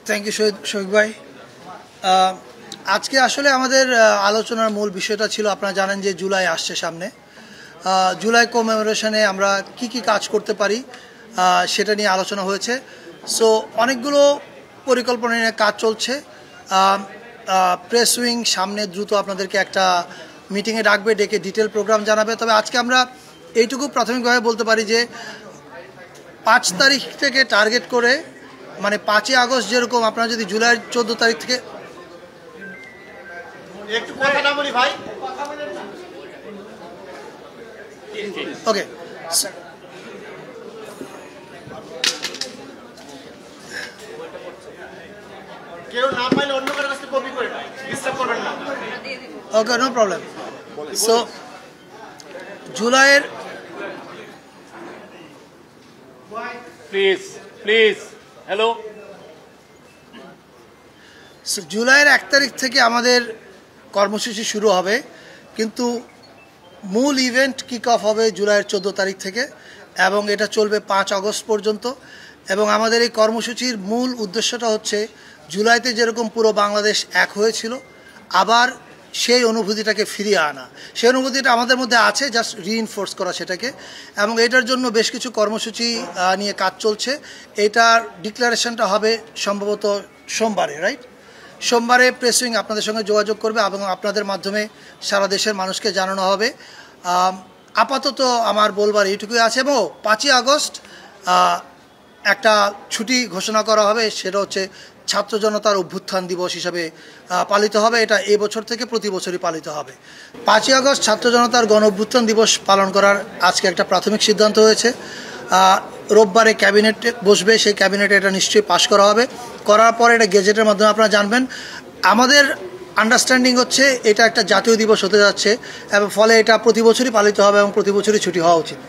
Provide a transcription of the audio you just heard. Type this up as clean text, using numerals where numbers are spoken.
Thank you Shafiq ভাই। আজকে আসলে আমাদের আলোচনার মূল বিষয়টা ছিল, আপনারা জানেন যে জুলাই আসছে সামনে। জুলাই কমেমোরেশনে আমরা কি কাজ করতে পারি সেটা নিয়ে আলোচনা হয়েছে। সো অনেকগুলো পরিকল্পনা নিয়ে কাজ চলছে। প্রেস উইং সামনে দ্রুত আপনাদেরকে একটা মিটিংয়ে ডাকবে, ডেকে ডিটেল প্রোগ্রাম জানাবে। তবে আজকে আমরা এইটুকু প্রাথমিকভাবে বলতে পারি যে 5 তারিখ থেকে টার্গেট করে, মানে 5ই আগস্ট যেরকম, আপনারা যদি জুলাইয়ের 14 তারিখ থেকে একটু কথা না বলি ভাই, ওকে, কেউ না পাইলে অন্য কারো কাছে কপি করে নাও, ডিস্টার্ব করবেন না। ওকে, নো প্রবলেম। সো জুলাইয়ের প্লিজ হ্যালো, জুলাইয়ের 1 তারিখ থেকে আমাদের কর্মসূচি শুরু হবে, কিন্তু মূল ইভেন্ট কিক অফ হবে জুলাইয়ের 14 তারিখ থেকে এবং এটা চলবে 5 আগস্ট পর্যন্ত। এবং আমাদের এই কর্মসূচির মূল উদ্দেশ্যটা হচ্ছে জুলাইতে যেরকম পুরো বাংলাদেশ এক হয়েছিল, আবার সেই অনুভূতিটাকে ফিরিয়ে আনা। সেই অনুভূতিটা আমাদের মধ্যে আছে, জাস্ট রিইনফোর্স করা সেটাকে। এবং এটার জন্য বেশ কিছু কর্মসূচি নিয়ে কাজ চলছে। এটার ডিক্লারেশনটা হবে সম্ভবত সোমবারে, রাইট? সোমবারে প্রেস উইং আপনাদের সঙ্গে যোগাযোগ করবে এবং আপনাদের মাধ্যমে সারা দেশের মানুষকে জানানো হবে। আপাতত আমার বলবার এইটুকুই আছে। এবং 5ই আগস্ট একটা ছুটি ঘোষণা করা হবে, সেটা হচ্ছে ছাত্র জনতার অভ্যুত্থান দিবস হিসাবে পালিত হবে। এটা এবছর থেকে প্রতি বছরই পালিত হবে। 5ই আগস্ট ছাত্র জনতার গণ অভ্যুত্থান দিবস পালন করার আজকে একটা প্রাথমিক সিদ্ধান্ত হয়েছে। রোববারে ক্যাবিনেট বসবে, সেই ক্যাবিনেটে এটা নিশ্চয়ই পাশ করা হবে। করার পরে এটা গেজেটের মাধ্যমে আপনারা জানবেন। আমাদের আন্ডারস্ট্যান্ডিং হচ্ছে এটা একটা জাতীয় দিবস হতে যাচ্ছে এবং ফলে এটা প্রতি বছরই পালিত হবে এবং প্রতি বছরই ছুটি হওয়া উচিত।